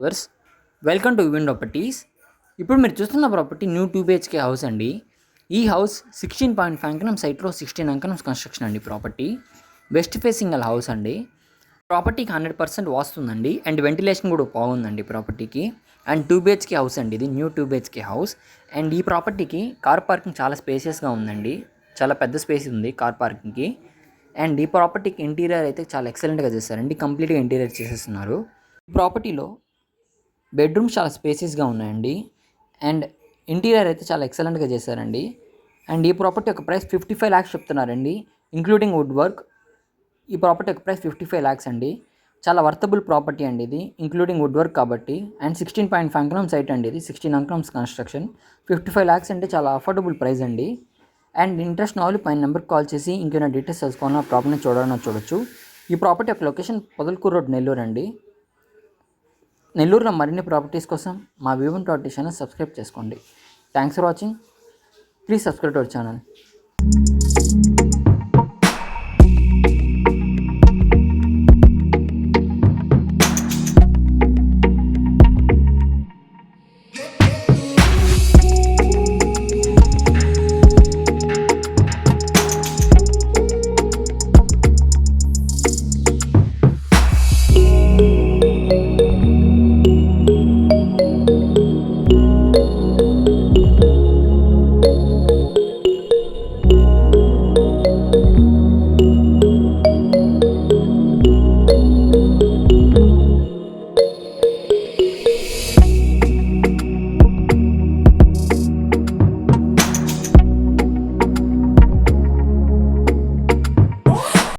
Verse welcome to win properties. ఇప్పుడు మీరు చూస్తున్న ప్రాపర్టీ న్యూ 2 BHK హౌస్ అండి. ఈ హౌస్ 16.5 ఎకరం సైట్లో 16 ఎకరమ్స్ కన్స్ట్రక్షన్ అండి. ప్రాపర్టీ వెస్ట్ ఫేసింగ్ గల హౌస్ అండి. ప్రాపర్టీకి 100% వాస్తుందండి అండ్ వెంటిలేషన్ కూడా బాగుందండి ప్రాపర్టీకి. అండ్ 2 BHK హౌస్ అండి, ఇది న్యూ 2 BHK హౌస్. అండ్ ఈ ప్రాపర్టీకి కార్ పార్కింగ్ చాలా స్పేసియస్గా ఉందండి, చాలా పెద్ద స్పేస్ ఉంది కార్ పార్కింగ్కి. అండ్ ఈ ప్రాపర్టీకి ఇంటీరియర్ అయితే చాలా ఎక్సలెంట్గా చేశారండి, కంప్లీట్గా ఇంటీరియర్ చేసేస్తున్నారు. ఈ ప్రాపర్టీలో బెడ్రూమ్స్ చాలా స్పేసియస్గా ఉన్నాయండి అండ్ ఇంటీరియర్ అయితే చాలా ఎక్సలెంట్గా చేశారండి. అండ్ ఈ ప్రాపర్టీ యొక్క ప్రైస్ 55 lakhs చెప్తున్నారండి, ఇంక్లూడింగ్ వుడ్ వర్క్. ఈ ప్రాపర్టీ యొక్క ప్రైస్ 55 lakhs అండి. చాలా వర్తబుల్ ప్రాపర్టీ అండి ఇది, ఇంక్లూడింగ్ వుడ్ వర్క్ కాబట్టి. అండ్ 16.5 ఎకరం సైట్ అండి, ఇది 16 ఎకరమ్స్ కన్స్ట్రక్షన్. 55 lakhs అంటే చాలా అఫోర్డబుల్ ప్రైస్ అండి. అండ్ ఇంట్రెస్ట్ నాలుగు పైన నెంబర్కి కాల్ చేసి ఇంకేమైనా డీటెయిల్స్ తెలుసుకోవాలన్నా ప్రాపర్టీని చూడొచ్చు. ఈ ప్రాపర్టీ యొక్క లొకేషన్ పొదలకూరు రోడ్, నెల్లూరు అండి. నెల్లూరులో మరిన్ని ప్రాపర్టీస్ కోసం మా వివన్ ప్రాపర్టీ ఛానల్ సబ్స్క్రైబ్ చేసుకోండి. Thanks for watching. Please subscribe to our channel.